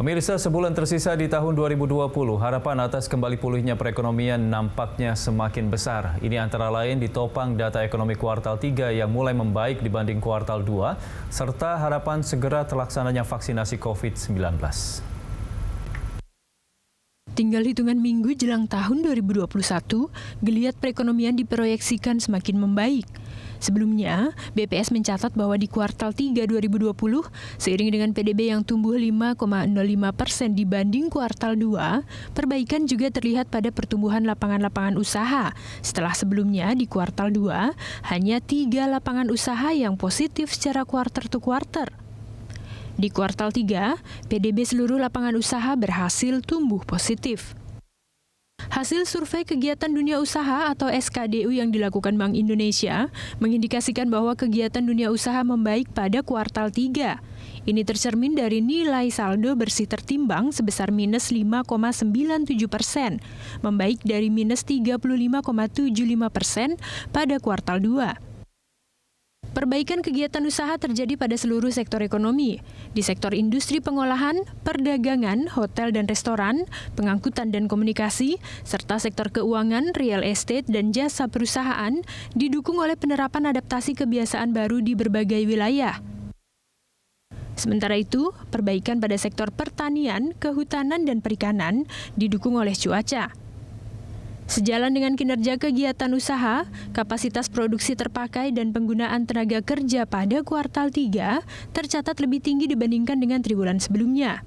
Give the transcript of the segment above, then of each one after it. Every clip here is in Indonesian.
Pemirsa, sebulan tersisa di tahun 2020, harapan atas kembali pulihnya perekonomian nampaknya semakin besar. Ini antara lain ditopang data ekonomi kuartal 3 yang mulai membaik dibanding kuartal 2, serta harapan segera terlaksananya vaksinasi COVID-19. Tinggal hitungan minggu jelang tahun 2021, geliat perekonomian diproyeksikan semakin membaik. Sebelumnya, BPS mencatat bahwa di kuartal 3 2020, seiring dengan PDB yang tumbuh 5,05% dibanding kuartal 2, perbaikan juga terlihat pada pertumbuhan lapangan-lapangan usaha. Setelah sebelumnya di kuartal 2, hanya 3 lapangan usaha yang positif secara kuarter to kuarter. Di kuartal 3, PDB seluruh lapangan usaha berhasil tumbuh positif. Hasil survei kegiatan dunia usaha atau SKDU yang dilakukan Bank Indonesia mengindikasikan bahwa kegiatan dunia usaha membaik pada kuartal 3. Ini tercermin dari nilai saldo bersih tertimbang sebesar minus 5,97%, membaik dari minus 35,75% pada kuartal 2. Perbaikan kegiatan usaha terjadi pada seluruh sektor ekonomi. Di sektor industri pengolahan, perdagangan, hotel dan restoran, pengangkutan dan komunikasi, serta sektor keuangan, real estate, dan jasa perusahaan didukung oleh penerapan adaptasi kebiasaan baru di berbagai wilayah. Sementara itu, perbaikan pada sektor pertanian, kehutanan, dan perikanan didukung oleh cuaca. Sejalan dengan kinerja kegiatan usaha, kapasitas produksi terpakai dan penggunaan tenaga kerja pada kuartal 3 tercatat lebih tinggi dibandingkan dengan triwulan sebelumnya.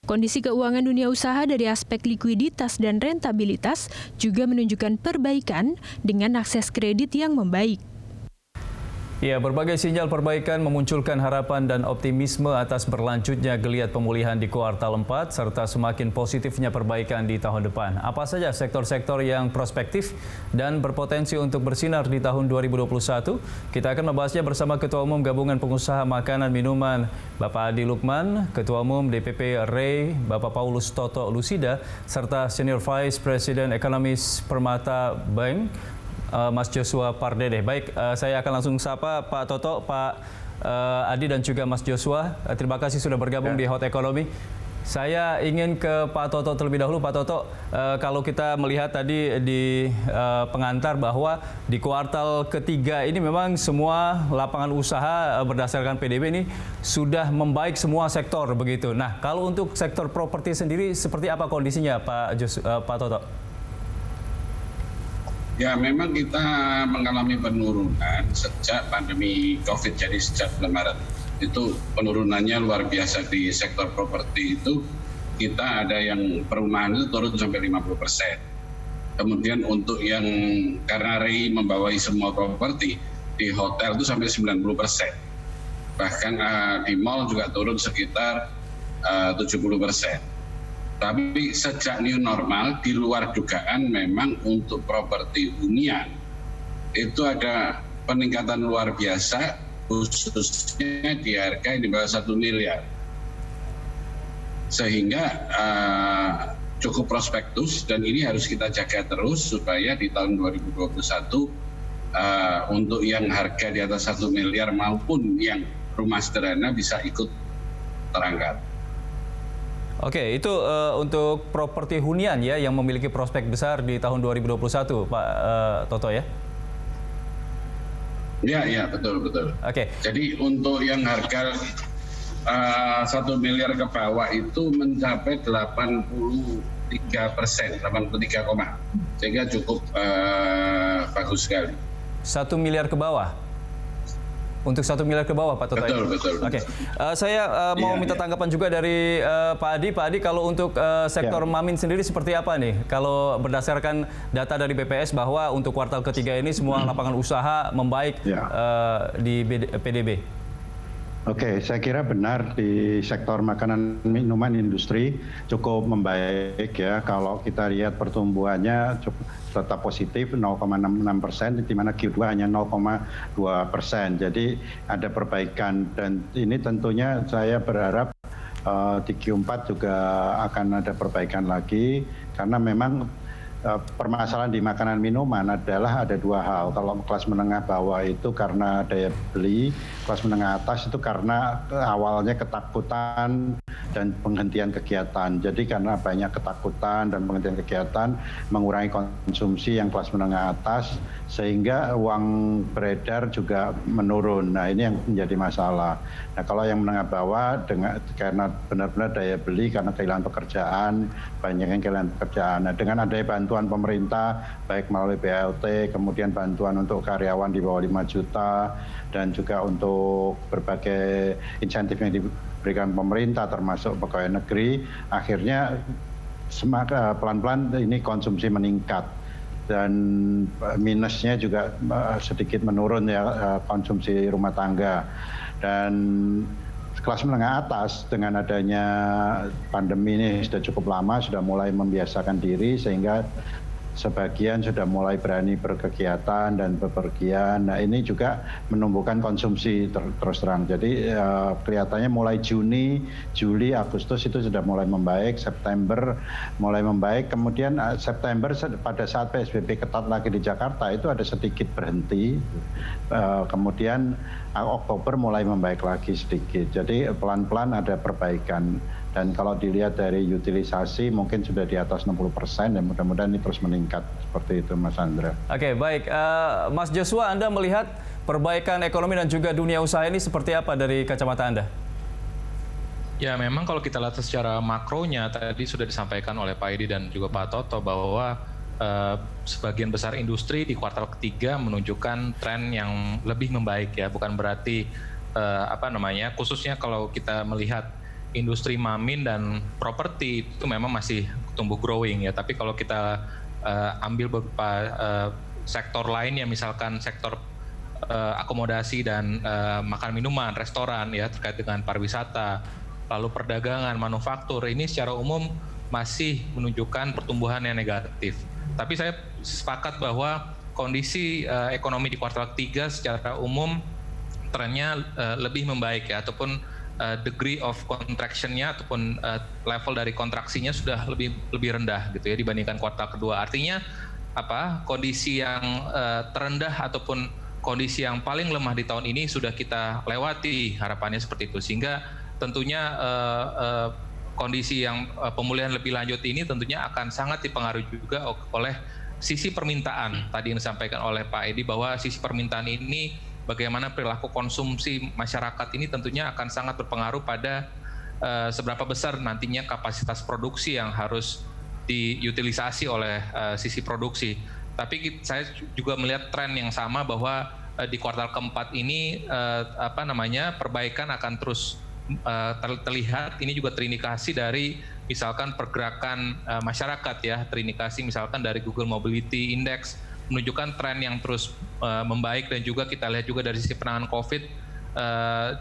Kondisi keuangan dunia usaha dari aspek likuiditas dan rentabilitas juga menunjukkan perbaikan dengan akses kredit yang membaik. Ya, berbagai sinyal perbaikan memunculkan harapan dan optimisme atas berlanjutnya geliat pemulihan di kuartal 4 serta semakin positifnya perbaikan di tahun depan. Apa saja sektor-sektor yang prospektif dan berpotensi untuk bersinar di tahun 2021? Kita akan membahasnya bersama Ketua Umum Gabungan Pengusaha Makanan Minuman, Bapak Adi Lukman, Ketua Umum DPP REI, Bapak Paulus Toto Lusida, serta Senior Vice President Ekonomis Permata Bank, Mas Joshua Pardede. Baik, saya akan langsung sapa Pak Toto, Pak Adi dan juga Mas Joshua. Terima kasih sudah bergabung di Hot Economy. Saya ingin ke Pak Toto terlebih dahulu. Pak Toto, kalau kita melihat tadi di pengantar bahwa di kuartal ketiga ini memang semua lapangan usaha berdasarkan PDB ini sudah membaik semua sektor begitu. Nah, kalau untuk sektor properti sendiri seperti apa kondisinya Pak Toto? Ya, memang kita mengalami penurunan sejak pandemi COVID, jadi sejak bulan Maret. Itu penurunannya luar biasa di sektor properti itu. Kita ada yang perumahan itu turun sampai 50%. Kemudian untuk yang karena REI membawai semua properti, di hotel itu sampai 90%. Bahkan di mall juga turun sekitar 70%. Tapi sejak new normal, di luar dugaan memang untuk properti hunian itu ada peningkatan luar biasa, khususnya di harga yang di bawah 1 miliar. Sehingga cukup prospektus dan ini harus kita jaga terus supaya di tahun 2021 untuk yang harga di atas 1 miliar maupun yang rumah sederhana bisa ikut terangkat. Oke, itu untuk properti hunian ya yang memiliki prospek besar di tahun 2021, Pak Toto ya? Ya, betul. Oke. Jadi untuk yang harga 1 miliar ke bawah itu mencapai 83%, 83, sehingga cukup bagus sekali. 1 miliar ke bawah? Untuk 1 miliar ke bawah, Pak Toto. Betul. Oke, saya mau minta tanggapan juga dari Pak Adi. Pak Adi, kalau untuk sektor Mamin sendiri seperti apa nih? Kalau berdasarkan data dari BPS bahwa untuk kuartal ketiga ini semua lapangan usaha membaik di PDB. Oke, saya kira benar di sektor makanan minuman industri cukup membaik ya. Kalau kita lihat pertumbuhannya cukup tetap positif 0,66%, di mana Q2 hanya 0,2%. Jadi ada perbaikan dan ini tentunya saya berharap di Q4 juga akan ada perbaikan lagi karena memang permasalahan di makanan minuman adalah ada dua hal. Kalau kelas menengah bawah itu karena daya beli, kelas menengah atas itu karena awalnya ketakutan dan penghentian kegiatan. Jadi karena banyak ketakutan dan penghentian kegiatan mengurangi konsumsi yang kelas menengah atas sehingga uang beredar juga menurun. Nah ini yang menjadi masalah. Nah kalau yang menengah bawah karena benar-benar daya beli karena kehilangan pekerjaan, banyak yang kehilangan pekerjaan. Nah dengan adanya bantuan pemerintah baik melalui BLT, kemudian bantuan untuk karyawan di bawah 5 juta dan juga untuk berbagai insentif yang diberikan pemerintah termasuk pegawai negeri, akhirnya pelan-pelan ini konsumsi meningkat dan minusnya juga sedikit menurun ya konsumsi rumah tangga. Dan kelas menengah atas dengan adanya pandemi ini sudah cukup lama, sudah mulai membiasakan diri sehingga sebagian sudah mulai berani berkegiatan dan bepergian. Nah ini juga menumbuhkan konsumsi terus terang. Jadi kelihatannya mulai Juni, Juli, Agustus itu sudah mulai membaik, September mulai membaik. Kemudian September pada saat PSBB ketat lagi di Jakarta itu ada sedikit berhenti. Kemudian Oktober mulai membaik lagi sedikit. Jadi pelan-pelan ada perbaikan. Dan kalau dilihat dari utilisasi mungkin sudah di atas 60% dan mudah-mudahan ini terus meningkat seperti itu Mas Andra. Oke, baik. Mas Joshua, Anda melihat perbaikan ekonomi dan juga dunia usaha ini seperti apa dari kacamata Anda? Ya memang kalau kita lihat secara makronya tadi sudah disampaikan oleh Pak Edi dan juga Pak Toto bahwa sebagian besar industri di kuartal ketiga menunjukkan tren yang lebih membaik ya, bukan berarti khususnya kalau kita melihat industri mamin dan properti itu memang masih tumbuh growing ya, tapi kalau kita ambil beberapa sektor lain ya, misalkan sektor akomodasi dan makan minuman, restoran ya terkait dengan pariwisata, lalu perdagangan, manufaktur, ini secara umum masih menunjukkan pertumbuhan yang negatif. Tapi saya sepakat bahwa kondisi ekonomi di kuartal ketiga secara umum trennya lebih membaik ya, ataupun degree of contraction-nya ataupun level dari kontraksinya sudah lebih rendah gitu ya dibandingkan kuartal kedua. Artinya kondisi yang terendah ataupun kondisi yang paling lemah di tahun ini sudah kita lewati, harapannya seperti itu. Sehingga tentunya kondisi yang pemulihan lebih lanjut ini tentunya akan sangat dipengaruhi juga oleh sisi permintaan. Tadi yang disampaikan oleh Pak Edi bahwa sisi permintaan ini bagaimana perilaku konsumsi masyarakat ini tentunya akan sangat berpengaruh pada seberapa besar nantinya kapasitas produksi yang harus diutilisasi oleh sisi produksi. Tapi saya juga melihat tren yang sama bahwa di kuartal keempat ini perbaikan akan terus terlihat. Ini juga terindikasi dari misalkan pergerakan masyarakat ya, terindikasi misalkan dari Google Mobility Index menunjukkan tren yang terus membaik, dan juga kita lihat juga dari sisi penanganan COVID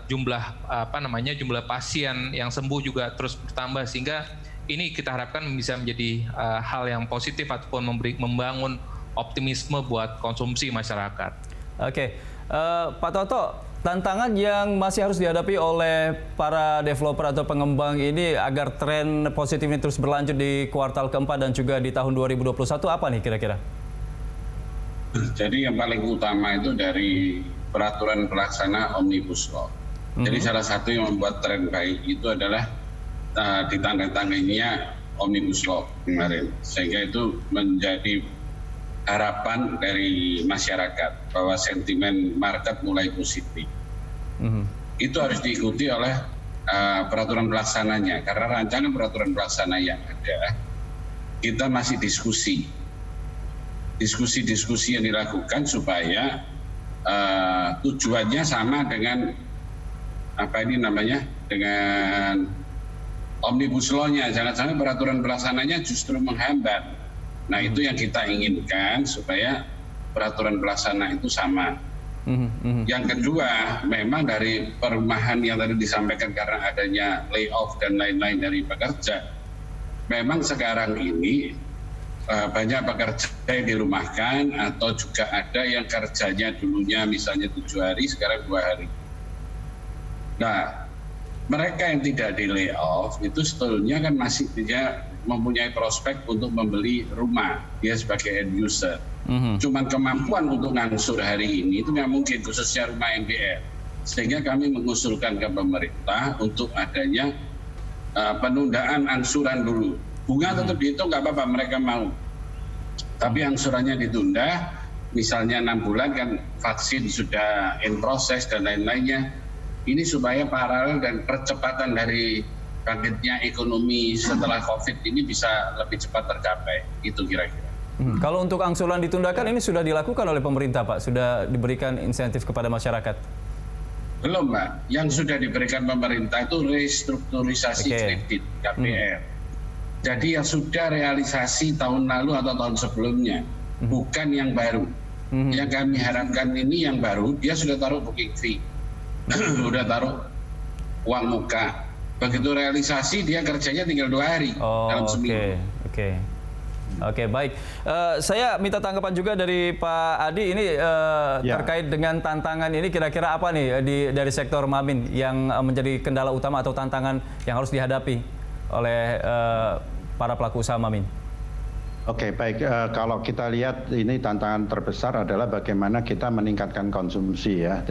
jumlah pasien yang sembuh juga terus bertambah, sehingga ini kita harapkan bisa menjadi hal yang positif ataupun membangun optimisme buat konsumsi masyarakat. Oke, Pak Toto, tantangan yang masih harus dihadapi oleh para developer atau pengembang ini agar tren positif ini terus berlanjut di kuartal keempat dan juga di tahun 2021 apa nih kira-kira? Jadi yang paling utama itu dari peraturan pelaksana Omnibus Law. Jadi salah satu yang membuat tren baik itu adalah ditandatanganinya Omnibus Law kemarin. Sehingga itu menjadi harapan dari masyarakat bahwa sentimen market mulai positif. Itu harus diikuti oleh peraturan pelaksananya. Karena rancangan peraturan pelaksana yang ada, kita masih diskusi yang dilakukan supaya tujuannya sama dengan dengan Omnibus Law-nya. Jangan sampai peraturan pelaksananya justru menghambat. Nah itu yang kita inginkan supaya peraturan pelaksana itu sama. Yang kedua, memang dari perumahan yang tadi disampaikan karena adanya layoff dan lain-lain dari pekerja, memang sekarang ini banyak pekerja yang dirumahkan atau juga ada yang kerjanya dulunya misalnya 7 hari, sekarang 2 hari. Nah, mereka yang tidak di layoff itu sebetulnya kan masih dia mempunyai prospek untuk membeli rumah dia sebagai end user. Cuman kemampuan untuk ngangsur hari ini itu nggak mungkin, khususnya rumah NBR. Sehingga kami mengusulkan ke pemerintah untuk adanya penundaan angsuran dulu. Bunga tetap dihitung nggak apa-apa, mereka mau. Tapi angsurannya ditunda, misalnya 6 bulan kan vaksin sudah in proses dan lain-lainnya. Ini supaya paralel dan percepatan dari bangkitnya ekonomi setelah COVID ini bisa lebih cepat tercapai. Itu kira-kira. Kalau untuk angsuran ditundakan ini sudah dilakukan oleh pemerintah, Pak? Sudah diberikan insentif kepada masyarakat? Belum, Pak. Yang sudah diberikan pemerintah itu restrukturisasi kredit, KPR. Jadi yang sudah realisasi tahun lalu atau tahun sebelumnya, bukan yang baru. Yang kami harapkan ini yang baru, dia sudah taruh booking fee, sudah taruh uang muka. Begitu realisasi, dia kerjanya tinggal 2 hari dalam seminggu. Oke, baik. Saya minta tanggapan juga dari Pak Adi ini terkait dengan tantangan ini, kira-kira apa nih dari sektor Mamin yang menjadi kendala utama atau tantangan yang harus dihadapi oleh para pelaku usaha Mamin? Oke, baik. Kalau kita lihat ini tantangan terbesar adalah bagaimana kita meningkatkan konsumsi ya.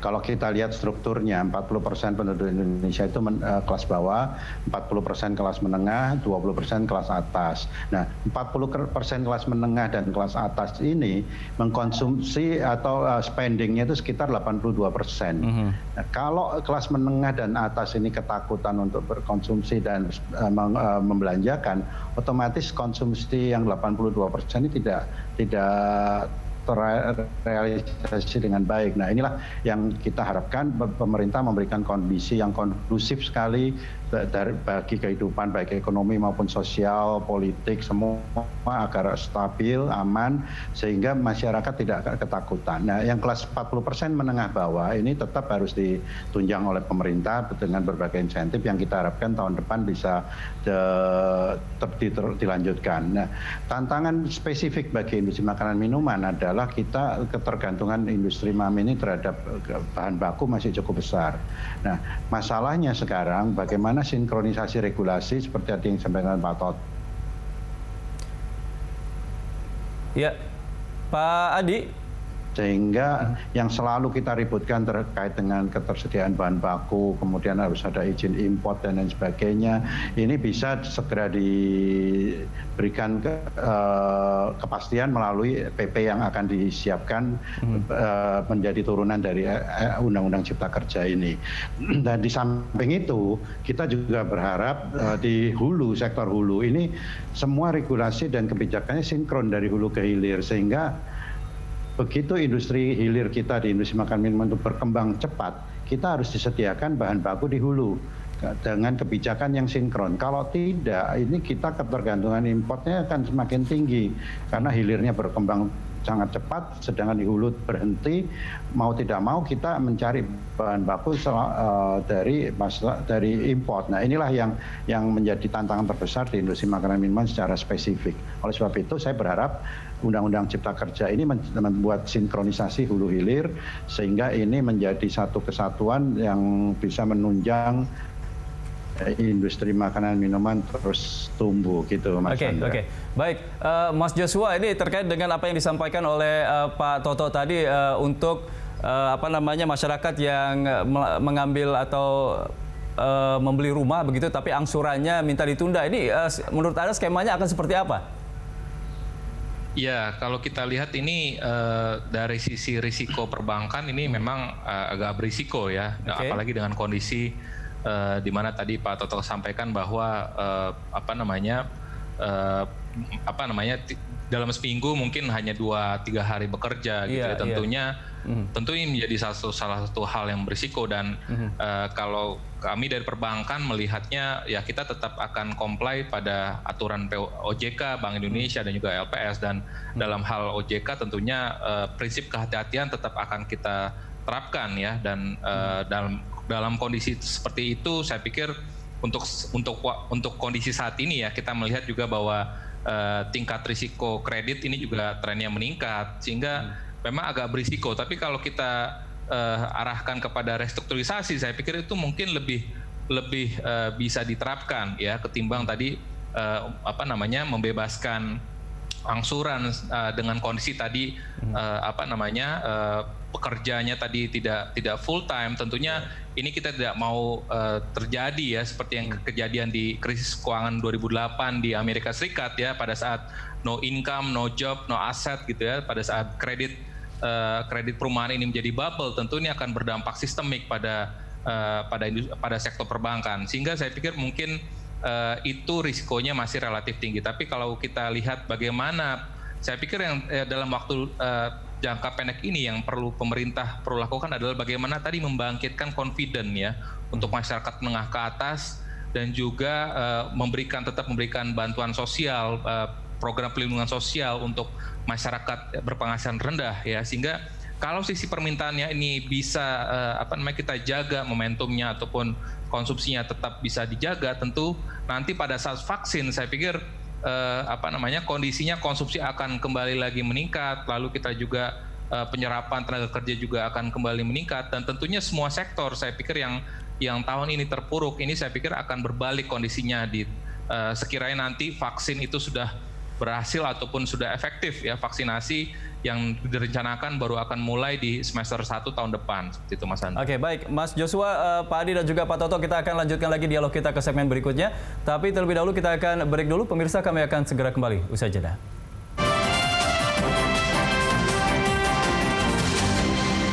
Kalau kita lihat strukturnya, 40% penduduk Indonesia itu kelas bawah, 40% kelas menengah, 20% kelas atas. Nah, 40% kelas menengah dan kelas atas ini mengkonsumsi atau spendingnya itu sekitar 82%. Nah, kalau kelas menengah dan atas ini ketakutan untuk berkonsumsi dan membelanjakan, otomatis konsumsi yang 82% ini tidak terrealisasi dengan baik. Nah, inilah yang kita harapkan pemerintah memberikan kondisi yang kondusif sekali bagi kehidupan baik ekonomi maupun sosial, politik, semua agar stabil, aman, sehingga masyarakat tidak ketakutan. Nah, yang kelas 40% menengah bawah ini tetap harus ditunjang oleh pemerintah dengan berbagai insentif yang kita harapkan tahun depan bisa dilanjutkan. Nah, tantangan spesifik bagi industri makanan minuman adalah kita ketergantungan industri Mamin ini terhadap bahan baku masih cukup besar. Nah, masalahnya sekarang bagaimana sinkronisasi regulasi seperti yang disampaikan Pak Tot. Ya, Pak Adi. Sehingga yang selalu kita ributkan terkait dengan ketersediaan bahan baku, kemudian harus ada izin import dan lain sebagainya, ini bisa segera diberikan kepastian melalui PP yang akan disiapkan menjadi turunan dari Undang-Undang Cipta Kerja ini. Dan di samping itu, kita juga berharap di hulu, sektor hulu ini semua regulasi dan kebijakannya sinkron dari hulu ke hilir, sehingga begitu industri hilir kita di industri makan minuman itu berkembang cepat, kita harus disediakan bahan baku di hulu dengan kebijakan yang sinkron. Kalau tidak, ini kita ketergantungan importnya akan semakin tinggi karena hilirnya berkembang sangat cepat, sedangkan di hulu berhenti. Mau tidak mau kita mencari bahan baku dari import. Nah, inilah yang menjadi tantangan terbesar di industri makanan minuman secara spesifik. Oleh sebab itu, saya berharap Undang-Undang Cipta Kerja ini membuat sinkronisasi hulu hilir sehingga ini menjadi satu kesatuan yang bisa menunjang industri makanan minuman terus tumbuh gitu, Mas. Oke. Baik, Mas Joshua, ini terkait dengan apa yang disampaikan oleh Pak Toto tadi untuk masyarakat yang mengambil atau membeli rumah begitu tapi angsurannya minta ditunda. Ini menurut Anda skemanya akan seperti apa? Ya, kalau kita lihat ini dari sisi risiko perbankan ini memang agak berisiko ya, apalagi dengan kondisi di mana tadi Pak Toto sampaikan bahwa dalam seminggu mungkin hanya 2-3 hari bekerja gitu ya. Tentu ini menjadi salah satu hal yang berisiko dan kalau kami dari perbankan melihatnya ya kita tetap akan comply pada aturan OJK, Bank Indonesia dan juga LPS, dan dalam hal OJK tentunya prinsip kehati-hatian tetap akan kita terapkan ya, dan dalam kondisi seperti itu saya pikir untuk kondisi saat ini ya kita melihat juga bahwa tingkat risiko kredit ini juga trennya meningkat sehingga memang agak berisiko. Tapi kalau kita arahkan kepada restrukturisasi, saya pikir itu mungkin lebih bisa diterapkan ya ketimbang tadi membebaskan angsuran dengan kondisi tadi pekerjanya tadi tidak full time, tentunya ini kita tidak mau terjadi ya seperti yang kejadian di krisis keuangan 2008 di Amerika Serikat ya, pada saat no income, no job, no asset gitu ya, pada saat kredit perumahan ini menjadi bubble, tentu ini akan berdampak sistemik pada sektor perbankan, sehingga saya pikir mungkin itu risikonya masih relatif tinggi. Tapi kalau kita lihat bagaimana, saya pikir yang dalam waktu jangka pendek ini yang pemerintah perlu lakukan adalah bagaimana tadi membangkitkan confidence ya untuk masyarakat menengah ke atas, dan juga tetap memberikan bantuan sosial, program pelindungan sosial untuk masyarakat berpenghasilan rendah ya, sehingga kalau sisi permintaannya ini bisa kita jaga momentumnya ataupun konsumsinya tetap bisa dijaga, tentu nanti pada saat vaksin saya pikir kondisinya konsumsi akan kembali lagi meningkat, lalu kita juga penyerapan tenaga kerja juga akan kembali meningkat, dan tentunya semua sektor saya pikir yang tahun ini terpuruk ini saya pikir akan berbalik kondisinya sekiranya nanti vaksin itu sudah berhasil ataupun sudah efektif ya, vaksinasi yang direncanakan baru akan mulai di semester 1 tahun depan, seperti itu Mas Andri. Oke, baik Mas Joshua, Pak Adi dan juga Pak Toto, kita akan lanjutkan lagi dialog kita ke segmen berikutnya. Tapi terlebih dahulu kita akan break dulu, pemirsa, kami akan segera kembali usai jeda.